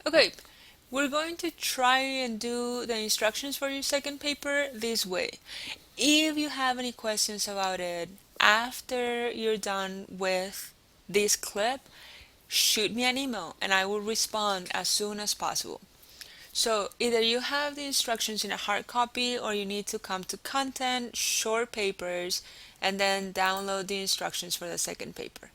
Okay, we're going to try and do the instructions for your second paper this way. If you have any questions about it after you're done with this clip, shoot me an email and I will respond as soon as possible. So either you have the instructions in a hard copy or you need to come to content, short papers, and then download the instructions for the second paper.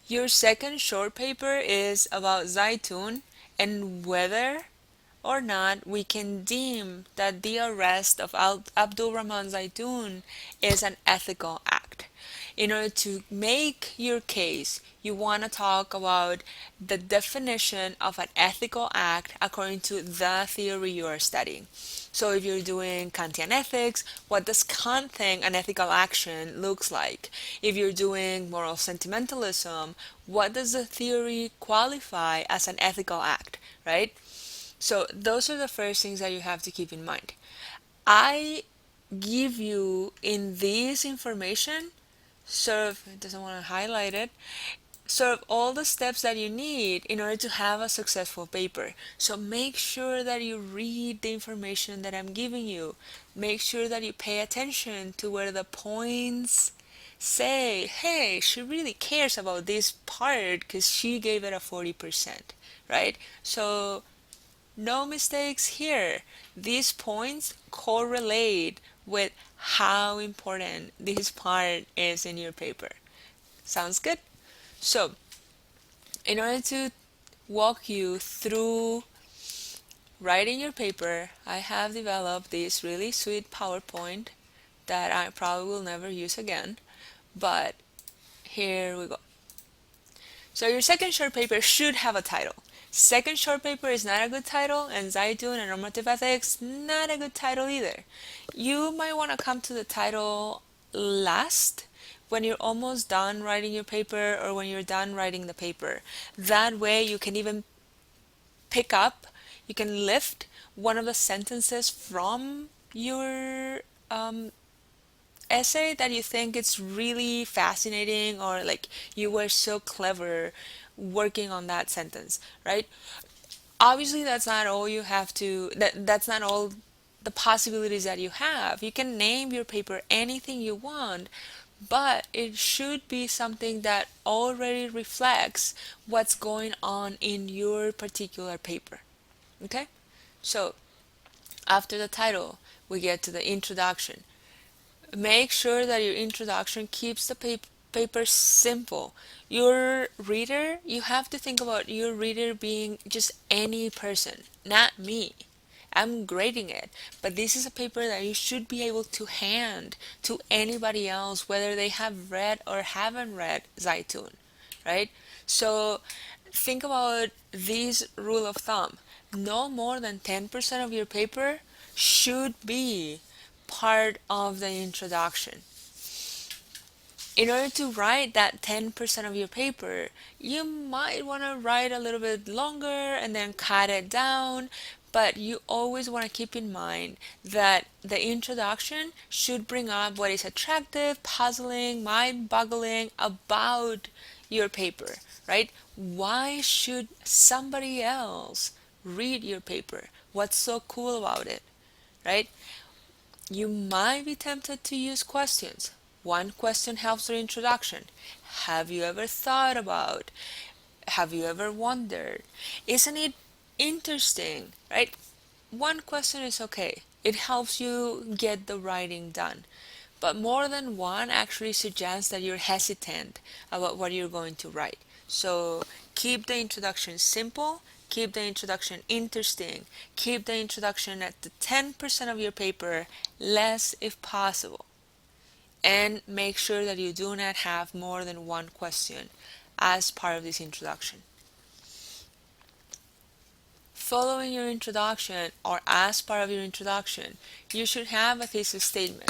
Your second short paper is about Zaytoun and whether or not we can deem that the arrest of Abdul Rahman Zaytoun is an ethical act. In order to make your case, you want to talk about the definition of an ethical act according to the theory you are studying. So if you're doing Kantian ethics, what does Kant think an ethical action looks like? If you're doing moral sentimentalism, what does the theory qualify as an ethical act, right? So those are the first things that you have to keep in mind. I give you in this information, sort of, it doesn't want to highlight it, sort of all the steps that you need in order to have a successful paper. So make sure that you read the information that I'm giving you. Make sure that you pay attention to where the points say, hey, she really cares about this part because she gave it a 40%, right? So no mistakes here. These points correlate with how important this part is in your paper. Sounds good? So, in order to walk you through writing your paper, I have developed this really sweet PowerPoint that I probably will never use again, but here we go. So your second short paper should have a title. Second short paper is not a good title, and Zaitoun and Normative Ethics, not a good title either. You might want to come to the title last when you're almost done writing your paper or when you're done writing the paper. That way you can even pick up, you can lift one of the sentences from your essay that you think it's really fascinating or like you were so clever working on that sentence, right? Obviously that's not all you have to that's not all the possibilities that you have. You can name your paper anything you want, but it should be something that already reflects what's going on in your particular paper. Okay? So, after the title, we get to the introduction. Make sure that your introduction keeps the paper simple. Your reader, you have to think about your reader being just any person, not me. I'm grading it, but this is a paper that you should be able to hand to anybody else, whether they have read or haven't read Zaitoun, right? So think about this rule of thumb. No more than 10% of your paper should be part of the introduction. In order to write that 10% of your paper, you might want to write a little bit longer and then cut it down, but you always want to keep in mind that the introduction should bring up what is attractive, puzzling, mind-boggling about your paper, right? Why should somebody else read your paper? What's so cool about it, right? You might be tempted to use questions. One question helps your introduction. Have you ever thought about? Have you ever wondered? Isn't it interesting, right? One question is okay. It helps you get the writing done. But more than one actually suggests that you're hesitant about what you're going to write. So keep the introduction simple, keep the introduction interesting, keep the introduction at the 10% of your paper, less if possible. And make sure that you do not have more than one question as part of this introduction. Following your introduction or as part of your introduction, you should have a thesis statement.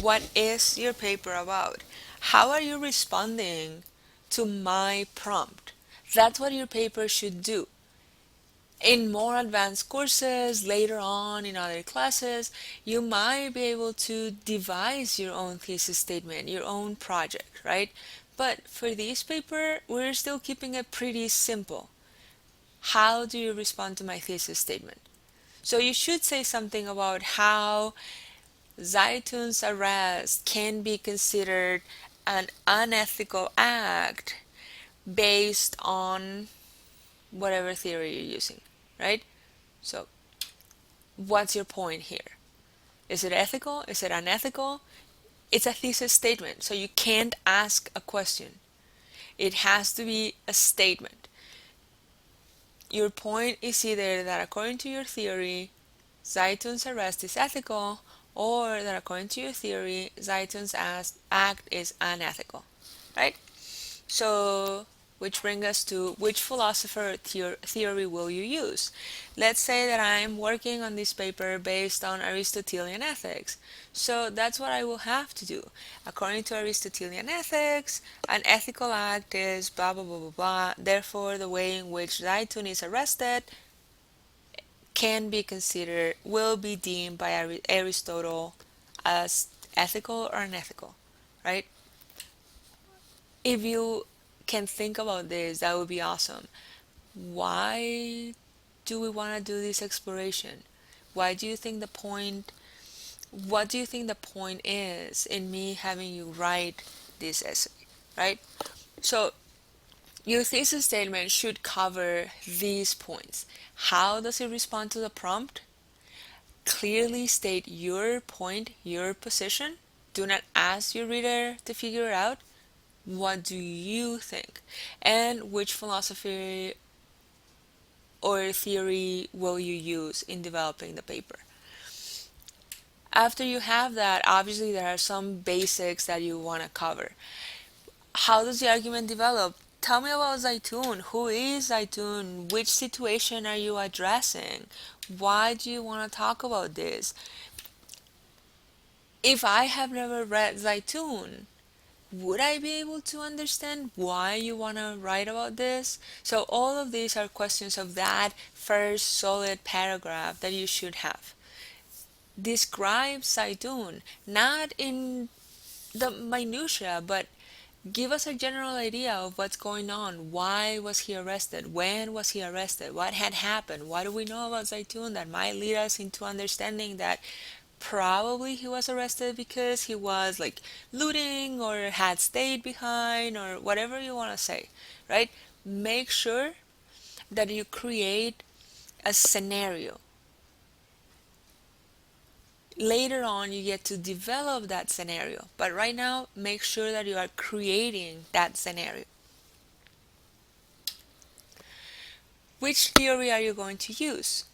What is your paper about? How are you responding to my prompt? That's what your paper should do. In more advanced courses, later on in other classes, you might be able to devise your own thesis statement, your own project, right? But for this paper, we're still keeping it pretty simple. how do you respond to my thesis statement? So you should say something about how Zaitun's arrest can be considered an unethical act based on whatever theory you're using, right? So what's your point here? Is it ethical? Is it unethical? It's a thesis statement, so you can't ask a question. It has to be a statement. Your point is either that according to your theory, Zaitun's arrest is ethical, or that according to your theory, Zaitun's act is unethical, right? So, which brings us to which philosopher theory will you use? Let's say that I'm working on this paper based on Aristotelian ethics. So that's what I will have to do. According to Aristotelian ethics, an ethical act is blah blah blah blah blah. Therefore, the way in which Zaitun is arrested can be considered, will be deemed by Aristotle as ethical or unethical, right? If you can think about this, that would be awesome. Why do we want to do this exploration? Why do you think the point, what do you think the point is in me having you write this essay, right? So your thesis statement should cover these points. How does it respond to the prompt? Clearly state your point, your position. Do not ask your reader to figure it out. What do you think? And which philosophy or theory will you use in developing the paper? After you have that, obviously there are some basics that you want to cover. How does the argument develop? Tell me about Zaitun. Who is Zaitun? Which situation are you addressing? Why do you want to talk about this? If I have never read Zaitun, would I be able to understand why you want to write about this? So all of these are questions of that first solid paragraph that you should have. Describe Zaitun, not in the minutia, but give us a general idea of what's going on. Why was he arrested? When was he arrested? What had happened? What do we know about Zaitun that might lead us into understanding that probably he was arrested because he was like looting or had stayed behind or whatever you want to say, right? Make sure that you create a scenario. Later on, you get to develop that scenario, but right now, make sure that you are creating that scenario. Which theory are you going to use?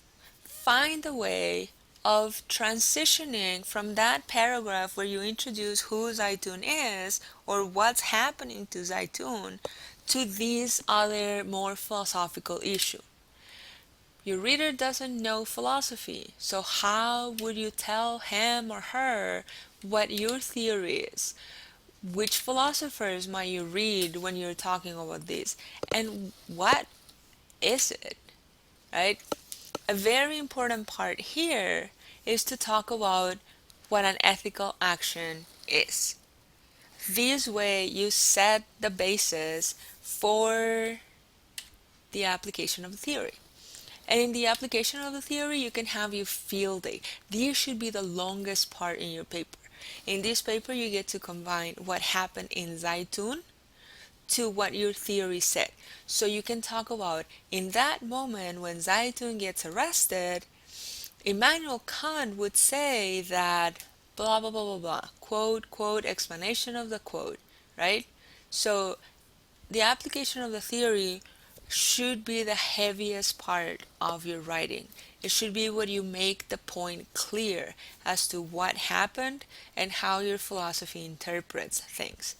Find a way of transitioning from that paragraph where you introduce who Zaitun is or what's happening to Zaitun to this other more philosophical issue. Your reader doesn't know philosophy, so how would you tell him or her what your theory is? Which philosophers might you read when you're talking about this? And what is it, right? A very important part here is to talk about what an ethical action is. This way you set the basis for the application of the theory. And in the application of the theory, you can have your field day. This should be the longest part in your paper. In this paper, you get to combine what happened in Zaitun to what your theory said. So you can talk about in that moment when Zaitun gets arrested, Immanuel Kant would say that blah blah blah blah blah, quote, quote, explanation of the quote, right? So the application of the theory should be the heaviest part of your writing. It should be where you make the point clear as to what happened and how your philosophy interprets things.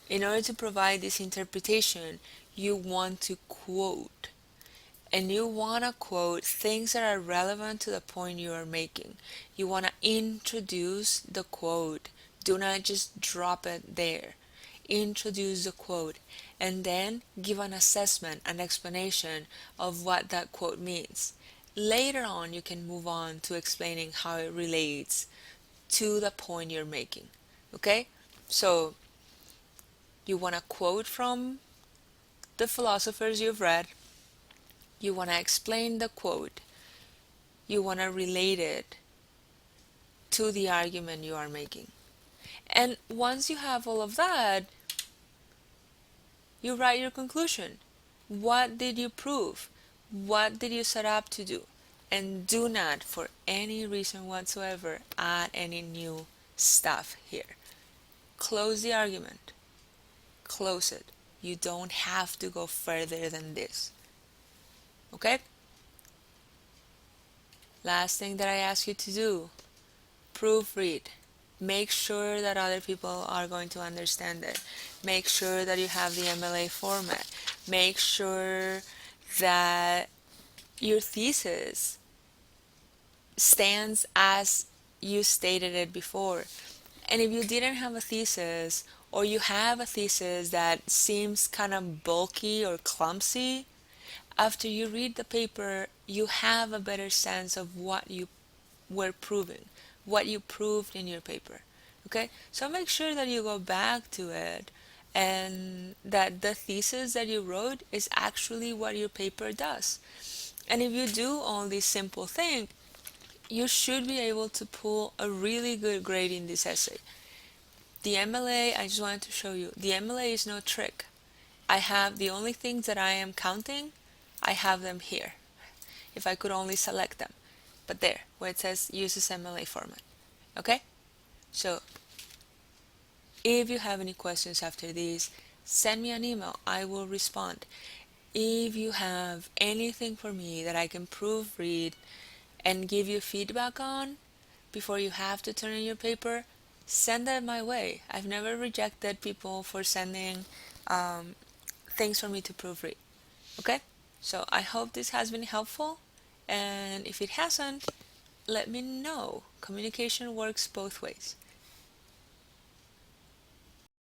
In order to provide this interpretation, you want to quote. And you want to quote things that are relevant to the point you are making. You want to introduce the quote. Do not just drop it there. Introduce the quote and then give an assessment, an explanation of what that quote means. Later on, you can move on to explaining how it relates to the point you're making. Okay? So, you want to quote from the philosophers you've read. You want to explain the quote. You want to relate it to the argument you are making. And once you have all of that, you write your conclusion. What did you prove? What did you set up to do? And do not, for any reason whatsoever, add any new stuff here. Close the argument. Close it. You don't have to go further than this. Okay? Last thing that I ask you to do, proofread. Make sure that other people are going to understand it. Make sure that you have the MLA format. Make sure that your thesis stands as you stated it before. And if you didn't have a thesis, or you have a thesis that seems kind of bulky or clumsy, after you read the paper, you have a better sense of what you were proving, what you proved in your paper. Okay? So make sure that you go back to it and that the thesis that you wrote is actually what your paper does. And if you do all these simple things, you should be able to pull a really good grade in this essay. The MLA, I just wanted to show you, the MLA is no trick. I have the only things that I am counting, I have them here. If I could only select them. But there, where it says uses MLA format. Okay? So, if you have any questions after this, send me an email. I will respond. If you have anything for me that I can proofread and give you feedback on before you have to turn in your paper, send that my way. I've never rejected people for sending things for me to proofread. Okay? So I hope this has been helpful, and if it hasn't, let me know. Communication works both ways.